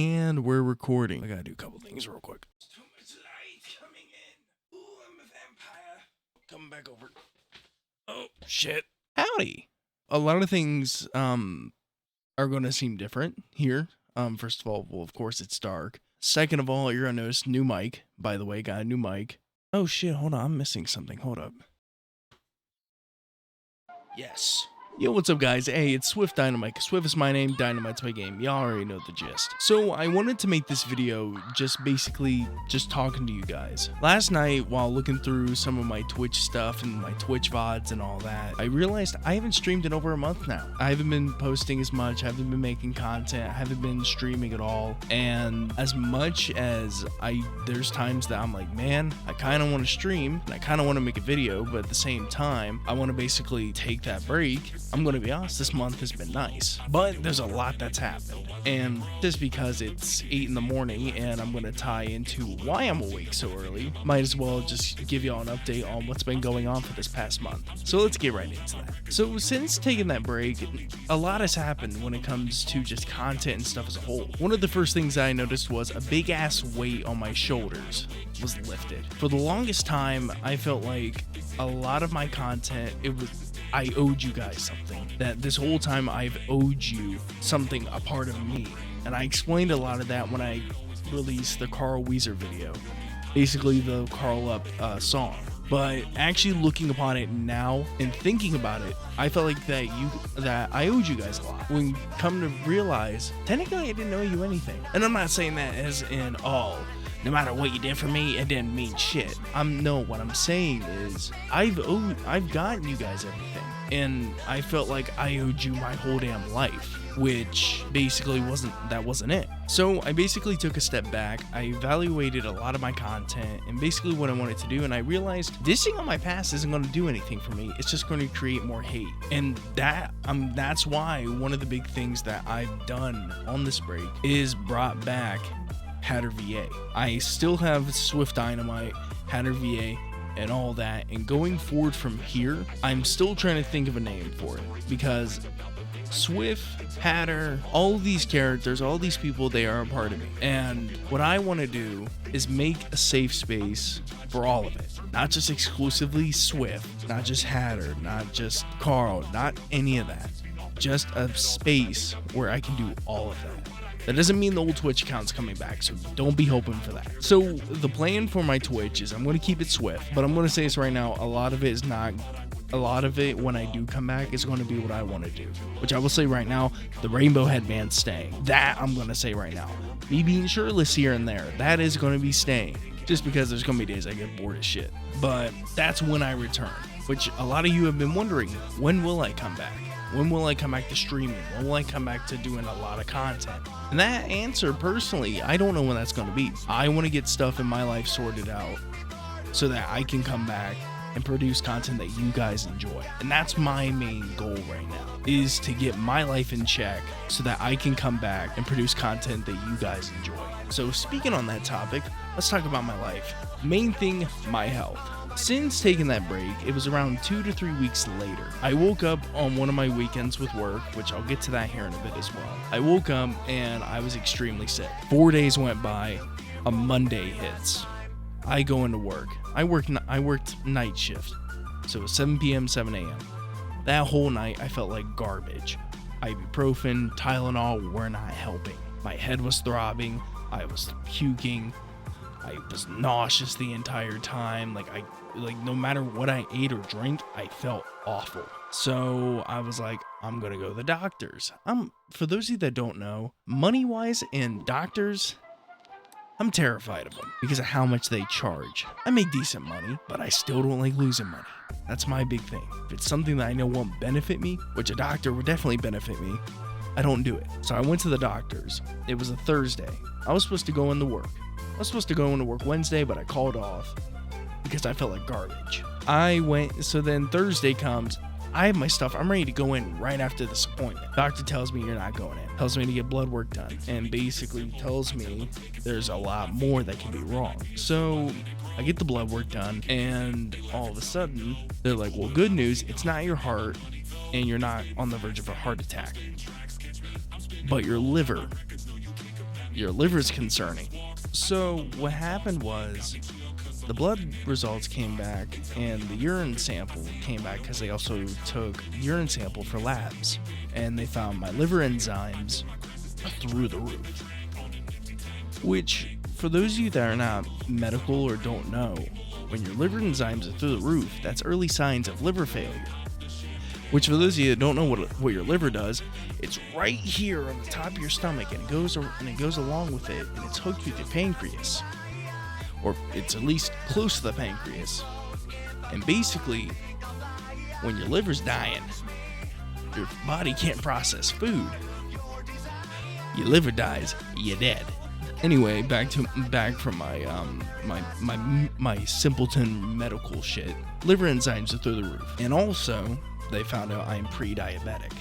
And we're recording. I gotta do a couple things real quick. There's too much light coming in. Ooh, I'm a vampire. Coming back over. Oh, shit. Howdy. A lot of things are gonna seem different here. First of all, well, of course, it's dark. Second of all, you're gonna notice new mic. By the way, got a new mic. Oh, shit, hold on. I'm missing something. Hold up. Yes. Yo, what's up, guys? Hey, it's Swift Dynamite. Swift is my name, Dynamite's my game. Y'all already know the gist. So I wanted to make this video just basically just talking to you guys. Last night, while looking through some of my Twitch stuff and my Twitch VODs and all that, I realized I haven't streamed in over a month now. I haven't been posting as much, I haven't been making content, I haven't been streaming at all. And as much as there's times that I'm like, man, I kind of want to stream and I kind of want to make a video, but at the same time, I want to basically take that break. I'm going to be honest, this month has been nice, but there's a lot that's happened. And just because it's 8 in the morning and I'm going to tie into why I'm awake so early, might as well just give y'all an update on what's been going on for this past month. So let's get right into that. So since taking that break, a lot has happened when it comes to just content and stuff as a whole. One of the first things I noticed was a big ass weight on my shoulders was lifted. For the longest time, I felt like a lot of my content, I owed you guys something. That this whole time I've owed you something, a part of me. And I explained a lot of that when I released the Carl Weezer video. Basically the Carl Up song. But actually looking upon it now and thinking about it, I felt like that I owed you guys a lot. When come to realize, technically I didn't owe you anything. And I'm not saying that as in, oh, no matter what you did for me, it didn't mean shit. No, what I'm saying is I've gotten you guys everything. And I felt like I owed you my whole damn life, which basically wasn't it. So I basically took a step back. I evaluated a lot of my content and basically what I wanted to do. And I realized dishing on my past isn't going to do anything for me. It's just going to create more hate. And that's why one of the big things that I've done on this break is brought back HatterVA. I still have Swift Dynamite, HatterVA, and all that. And going forward from here, I'm still trying to think of a name for it because Swift, Hatter, all these characters, all these people, they are a part of me. And what I want to do is make a safe space for all of it. Not just exclusively Swift, not just Hatter, not just Carl, not any of that. Just a space where I can do all of that. That doesn't mean the old Twitch account's coming back, so don't be hoping for that. So the plan for my Twitch is I'm going to keep it Swift, but I'm going to say this right now, a lot of it when I do come back is going to be what I want to do, which I will say right now, the rainbow headband's staying. That I'm going to say right now. Me being shirtless here and there, that is going to be staying, just because there's going to be days I get bored as shit. But that's when I return, which a lot of you have been wondering, when will I come back? When will I come back to streaming? When will I come back to doing a lot of content? And that answer, personally, I don't know when that's going to be. I want to get stuff in my life sorted out so that I can come back and produce content that you guys enjoy. And that's my main goal right now, is to get my life in check so that I can come back and produce content that you guys enjoy. So speaking on that topic, let's talk about my life. Main thing, my health. Since taking that break, it was around 2 to 3 weeks later. I woke up on one of my weekends with work, which I'll get to that here in a bit as well. I woke up and I was extremely sick. 4 days went by, a Monday hits. I go into work. I worked night shift, so it was 7 p.m., 7 a.m. That whole night, I felt like garbage. Ibuprofen, Tylenol were not helping. My head was throbbing, I was puking, I was nauseous the entire time. No matter what I ate or drank, I felt awful. So I was like, I'm gonna go to the doctors. For those of you that don't know, money-wise and doctors, I'm terrified of them because of how much they charge. I make decent money, but I still don't like losing money. That's my big thing. If it's something that I know won't benefit me, which a doctor would definitely benefit me, I don't do it. So I went to the doctors. It was a Thursday. I was supposed to go into work. I was supposed to go into work Wednesday, but I called off because I felt like garbage. I went, so then Thursday comes, I have my stuff, I'm ready to go in right after this appointment. Doctor tells me you're not going in, tells me to get blood work done, and basically tells me there's a lot more that can be wrong. So I get the blood work done, and all of a sudden, they're like, well, good news, it's not your heart, and you're not on the verge of a heart attack, but your liver your liver's concerning. So what happened was the blood results came back and the urine sample came back because they also took urine sample for labs, and they found my liver enzymes through the roof. Which, for those of you that are not medical or don't know, when your liver enzymes are through the roof, that's early signs of liver failure. Which, for those of you that don't know what your liver does, it's right here on the top of your stomach, and it goes along with it, and it's hooked with your pancreas, or it's at least close to the pancreas. And basically, when your liver's dying, your body can't process food. Your liver dies, you're dead. Anyway, back from my simpleton medical shit. Liver enzymes are through the roof, and also they found out I'm pre-diabetic.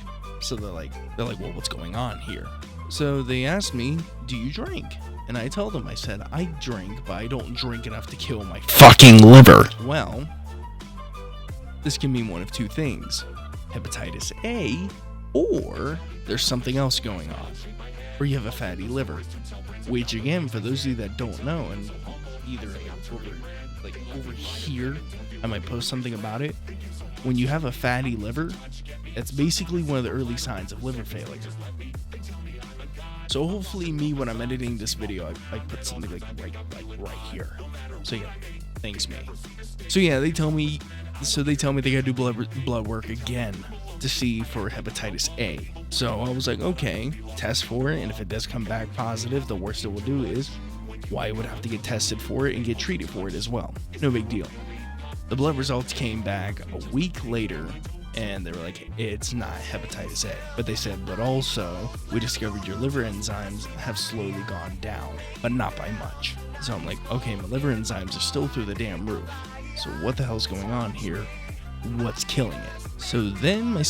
So they're like, well, what's going on here? So they asked me, do you drink? And I told them, I said, I drink, but I don't drink enough to kill my fucking liver. Well, this can mean one of two things: hepatitis A, or there's something else going on, or you have a fatty liver. Which, again, for those of you that don't know, and either over here, I might post something about it. When you have a fatty liver, that's basically one of the early signs of liver failure. So hopefully, when I'm editing this video, I put something right here. So yeah, thanks me. So yeah, they tell me they gotta do blood work again to see for hepatitis A. So I was like, okay, test for it, and if it does come back positive, the worst it will do is, I would have to get tested for it and get treated for it as well. No big deal. The blood results came back a week later, and they were like, it's not hepatitis A. But they said, but also, we discovered your liver enzymes have slowly gone down, but not by much. So I'm like, okay, my liver enzymes are still through the damn roof. So what the hell's going on here? What's killing it? So then my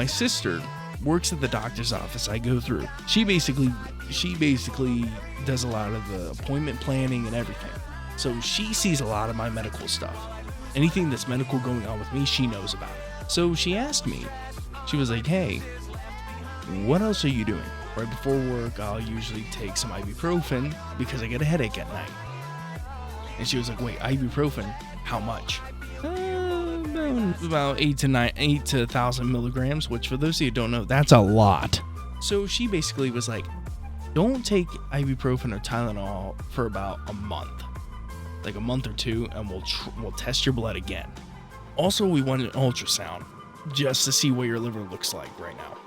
sister works at the doctor's office I go through. She basically does a lot of the appointment planning and everything. So she sees a lot of my medical stuff. Anything that's medical going on with me, she knows about it. So she asked me, she was like, hey, what else are you doing? Right before work, I'll usually take some ibuprofen because I get a headache at night. And she was like, wait, ibuprofen? How much? About 8 to 1,000 milligrams, which for those of you who don't know, that's a lot. So she basically was like, don't take ibuprofen or Tylenol for about a month, like a month or two, and we'll test your blood again. Also, we want an ultrasound just to see what your liver looks like right now.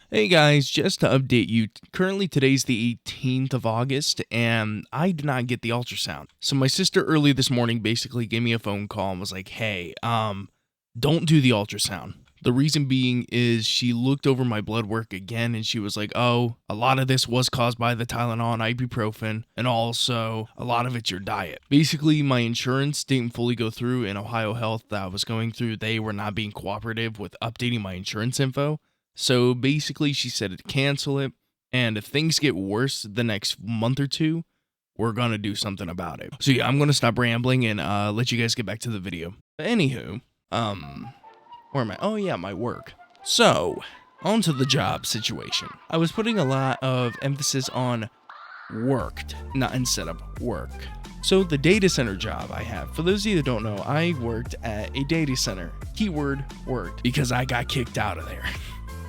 Hey guys, just to update you, currently today's the 18th of August, and I did not get the ultrasound. So my sister early this morning basically gave me a phone call and was like, hey, don't do the ultrasound. The reason being is she looked over my blood work again, and she was like, oh, a lot of this was caused by the Tylenol and ibuprofen, and also a lot of it's your diet. Basically, my insurance didn't fully go through, and Ohio Health that I was going through, they were not being cooperative with updating my insurance info. So basically, she said to cancel it, and if things get worse the next month or two, we're going to do something about it. So yeah, I'm going to stop rambling and let you guys get back to the video. But anywho, where am I? Oh yeah, my work. So, on to the job situation. I was putting a lot of emphasis on worked, not instead of work. So the data center job I have, for those of you that don't know, I worked at a data center. Keyword worked, because I got kicked out of there.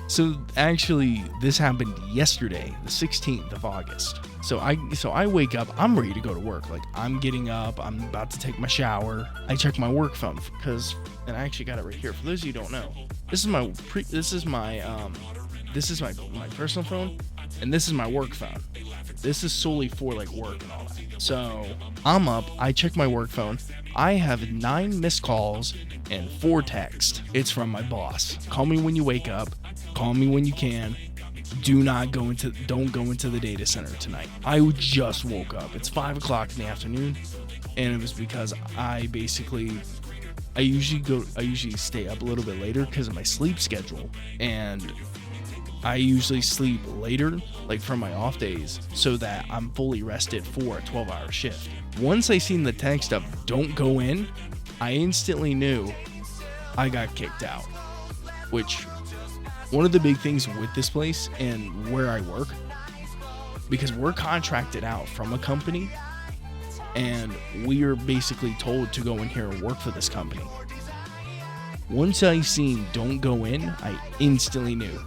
So actually, this happened yesterday, the 16th of August. So I wake up, I'm ready to go to work. Like, I'm getting up, I'm about to take my shower. I check my work phone and I actually got it right here. For those of you who don't know, this is my personal phone, and this is my work phone. This is solely for like work and all that. So I'm up, I check my work phone. I have 9 missed calls and 4 texts. It's from my boss. Call me when you wake up. Call me when you can. Don't go into the data center tonight. I just woke up. It's 5 o'clock in the afternoon, and it was because I usually stay up a little bit later because of my sleep schedule, and I usually sleep later, like from my off days, so that I'm fully rested for a 12-hour shift. Once I seen the text of don't go in, I instantly knew I got kicked out, which one of the big things with this place and where I work because we're contracted out from a company and we are basically told to go in here and work for this company. Once I seen don't go in, I instantly knew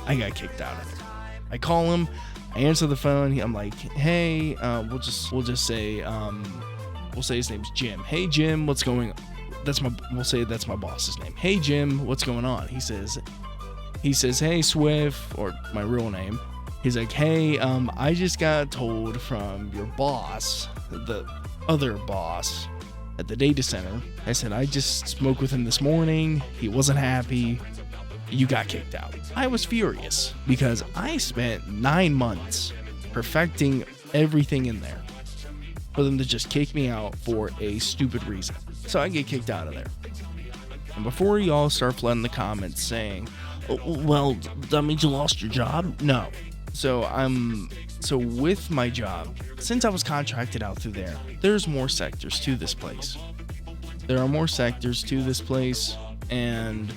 I got kicked out of there. I call him, I answer the phone. I'm like, hey, we'll just say his name's Jim. Hey Jim, what's going on? We'll say that's my boss's name. Hey Jim, what's going on? He says, hey Swift, or my real name. He's like, hey, I just got told from your boss, the other boss at the data center. I said, I just spoke with him this morning. He wasn't happy. You got kicked out. I was furious because I spent 9 months perfecting everything in there for them to just kick me out for a stupid reason. So I get kicked out of there. And before y'all start flooding the comments saying, oh, well, that means you lost your job? No. So with my job, since I was contracted out through there, there's more sectors to this place. There are more sectors to this place, and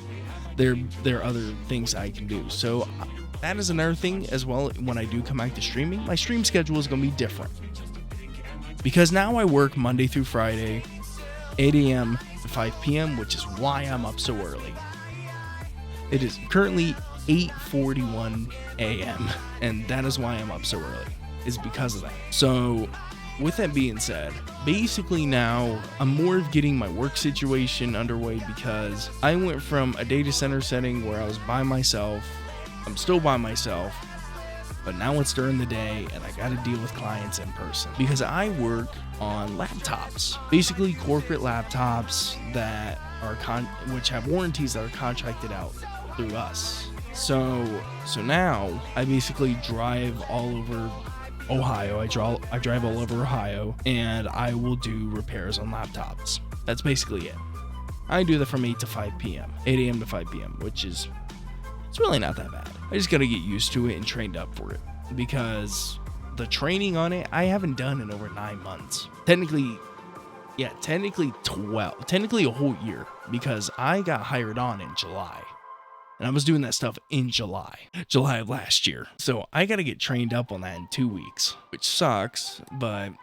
there are other things I can do. So that is another thing as well. When I do come back to streaming, my stream schedule is going to be different. Because now I work Monday through Friday, 8 a.m. to 5 p.m., which is why I'm up so early. It is currently 8:41 a.m. and that is why I'm up so early, is because of that. So with that being said, basically now I'm more of getting my work situation underway, because I went from a data center setting where I was by myself. I'm still by myself, but now it's during the day and I got to deal with clients in person because I work on laptops, basically corporate laptops that are which have warranties that are contracted out through us. So now I basically drive all over Ohio. I drive all over Ohio and I will do repairs on laptops. That's basically it. I do that from 8 to 5 p.m. 8 a.m. to 5 p.m., which is, it's really not that bad. I just got to get used to it and trained up for it, because the training on it I haven't done in over 9 months. Technically 12. Technically a whole year, because I got hired on in July. And I was doing that stuff in July of last year. So I got to get trained up on that in 2 weeks, which sucks, but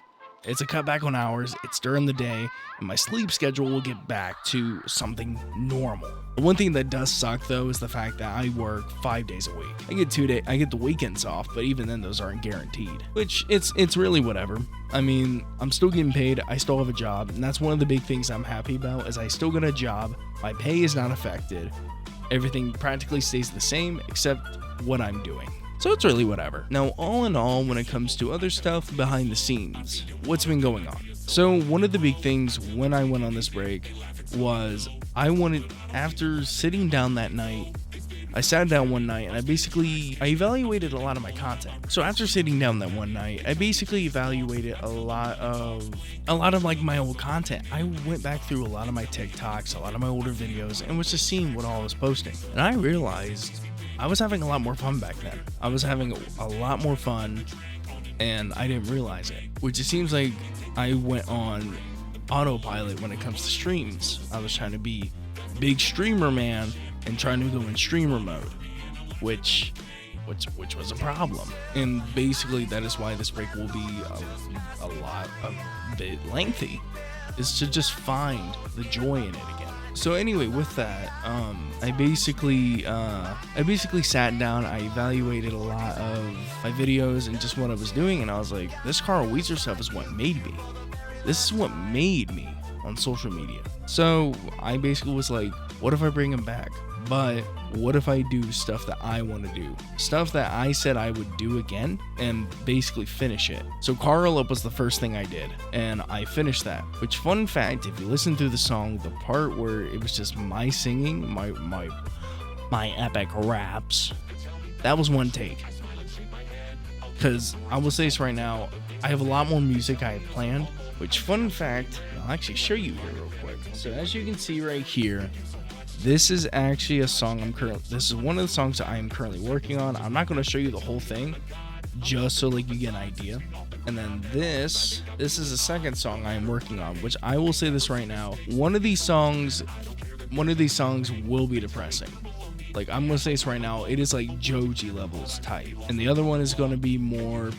it's a cutback on hours. It's during the day, and my sleep schedule will get back to something normal. The one thing that does suck though is the fact that I work 5 days a week. I get the weekends off, but even then those aren't guaranteed, which it's really whatever. I mean, I'm still getting paid. I still have a job, and that's one of the big things I'm happy about, is I still got a job. My pay is not affected. Everything practically stays the same except what I'm doing. So it's really whatever. Now, all in all, when it comes to other stuff behind the scenes, what's been going on? So one of the big things when I went on this break was after sitting down that night, I sat down one night and I evaluated a lot of my content. So after sitting down that one night, I basically evaluated a lot of like my old content. I went back through a lot of my TikToks, a lot of my older videos, and was just seeing what all I was posting. And I realized I was having a lot more fun back then. I was having a lot more fun, and I didn't realize it. Which it seems like I went on autopilot when it comes to streams. I was trying to be big streamer man and trying to go in streamer mode, which was a problem. And basically that is why this break will be a bit lengthy, is to just find the joy in it again. So anyway, with that, I basically sat down, I evaluated a lot of my videos and just what I was doing, and I was like, this Carl Weezer stuff is what made me. This is what made me on social media. So I basically was like, what if I bring him back? But what if I do stuff that I want to do? Stuff that I said I would do again and basically finish it. So Carl Up was the first thing I did, and I finished that. Which, fun fact, if you listen through the song, the part where it was just my singing, my epic raps, that was one take. Because I will say this right now, I have a lot more music I have planned. Which, fun fact, I'll actually show you here real quick. So as you can see right here, this is actually a song this is one of the songs that I am currently working on. I'm not going to show you the whole thing, just so like you get an idea. And then this is the second song I am working on, which I will say this right now. One of these songs will be depressing. Like, I'm going to say this right now, it is like Joji levels type. And the other one is going to be more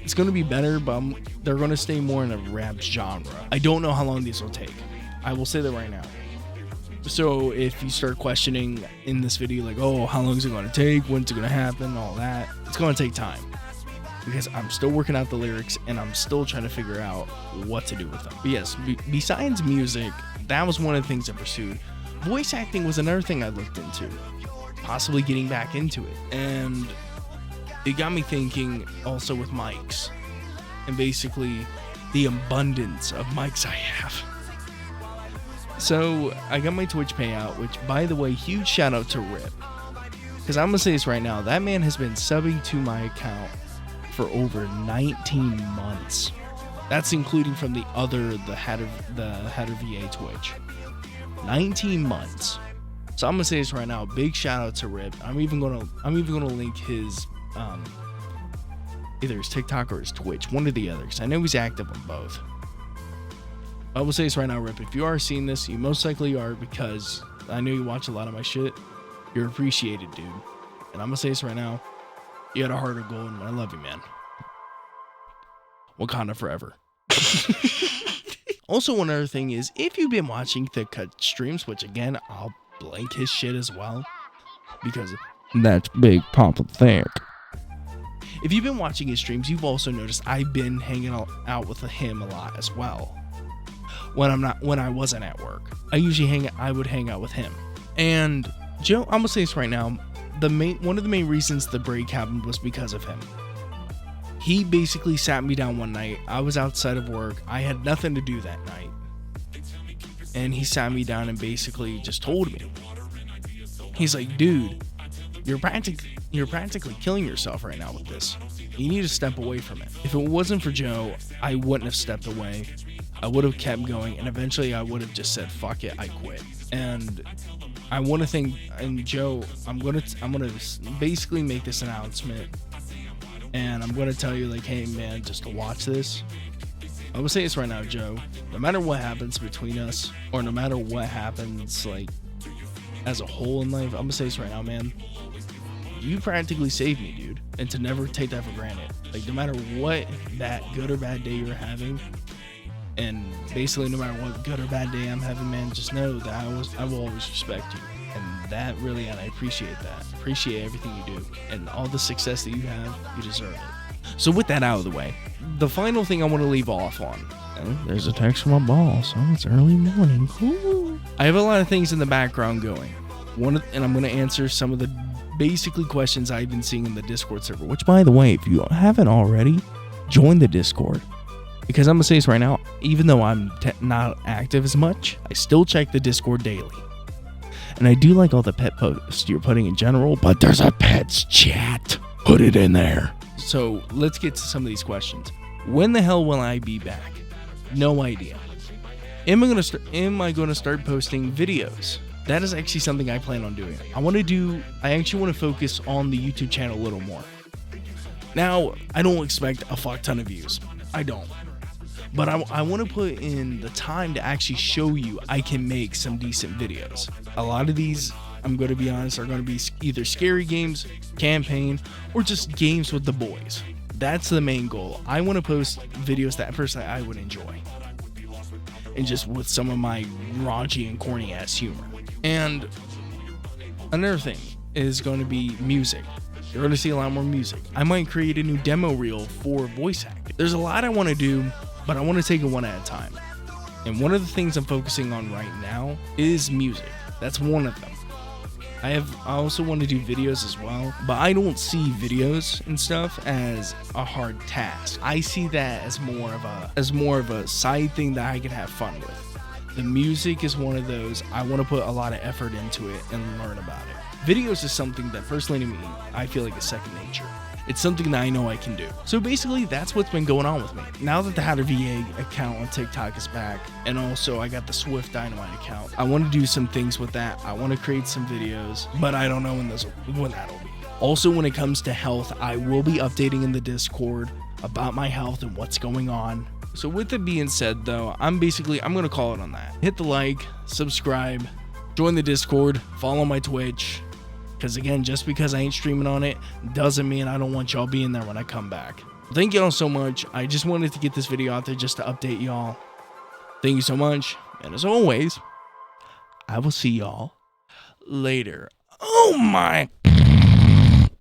It's going to be better, but they're going to stay more in a rap genre. I don't know how long these will take. I will say that right now. So if you start questioning in this video, like, oh, how long is it going to take? When's it going to happen? All that. It's going to take time. Because I'm still working out the lyrics and I'm still trying to figure out what to do with them. But yes, besides music, that was one of the things I pursued. Voice acting was another thing I looked into. Possibly getting back into it. And it got me thinking also with mics. And basically the abundance of mics I have. So I got my Twitch payout, which, by the way, huge shout out to Rip. Because I'm going to say this right now. That man has been subbing to my account for over 19 months. That's including from the HatterVA Twitch. 19 months. So I'm gonna say this right now. Big shout out to Rip. I'm even gonna link his either his TikTok or his Twitch, one or the other. Cause I know he's active on both. I will say this right now, Rip. If you are seeing this, you most likely are, because I know you watch a lot of my shit. You're appreciated, dude. And I'm gonna say this right now. You had a heart of gold, and I love you, man. Wakanda forever. Also, one other thing is, if you've been watching the cut streams, which again, I'll blank his shit as well, because that's Big Papa Thick. If you've been watching his streams, you've also noticed I've been hanging out with him a lot as well. When I wasn't at work, I would hang out with him. And Joe, I'm gonna say this right now. One of the main reasons the break happened was because of him. He basically sat me down one night. I was outside of work. I had nothing to do that night. And he sat me down and basically just told me. He's like, dude, you're practically killing yourself right now with this. You need to step away from it. If it wasn't for Joe, I wouldn't have stepped away. I would have kept going, and eventually I would have just said, fuck it, I quit. And I want to thank, and Joe, I'm gonna basically make this announcement, and I'm gonna tell you, like, hey man, just to watch this. I will say this right now, Joe. No matter what happens between us, or no matter what happens, like, as a whole in life, I'm gonna say this right now, man. You practically saved me, dude, and to never take that for granted. Like, no matter what that good or bad day you're having, and basically no matter what good or bad day I'm having, man, just know that I will always respect you. And that really, and I appreciate that. Appreciate everything you do. And all the success that you have, you deserve it. So with that out of the way, the final thing I want to leave off on. There's a text from my boss. Oh, it's early morning. Cool. I have a lot of things in the background going. And I'm going to answer some of the basically questions I've been seeing in the Discord server. Which, by the way, if you haven't already, join the Discord. Because I'm going to say this right now, even though I'm not active as much, I still check the Discord daily. And I do like all the pet posts you're putting in general, but there's a pets chat. Put it in there. So let's get to some of these questions. When the hell will I be back? No idea. Am I going to start posting videos? That is actually something I plan on doing. I actually want to focus on the YouTube channel a little more. Now, I don't expect a fuck ton of views. I don't. But I want to put in the time to actually show you I can make some decent videos. A lot of these, I'm going to be honest, are going to be either scary games, campaign, or just games with the boys. That's the main goal. I want to post videos that personally I would enjoy. And just with some of my raunchy and corny ass humor. And another thing is going to be music. You're going to see a lot more music. I might create a new demo reel for voice acting. There's a lot I want to do, but I want to take it one at a time. And one of the things I'm focusing on right now is music. That's one of them. I also want to do videos as well, but I don't see videos and stuff as a hard task. I see that as more of a side thing that I can have fun with. The music is one of those I want to put a lot of effort into it and learn about it. Videos is something that personally to me, I feel like is second nature. It's something that I know I can do. So basically, that's what's been going on with me. Now that the HatterVA account on TikTok is back, and also I got the Swift Dynamite account, I want to do some things with that. I want to create some videos, but I don't know when that'll be. Also, when it comes to health, I will be updating in the Discord about my health and what's going on. So with it being said, though, I'm going to call it on that. Hit the like, subscribe, join the Discord, follow my Twitch. Because again, just because I ain't streaming on it doesn't mean I don't want y'all being there when I come back. Thank y'all so much. I just wanted to get this video out there just to update y'all. Thank you so much. And as always, I will see y'all later. Oh my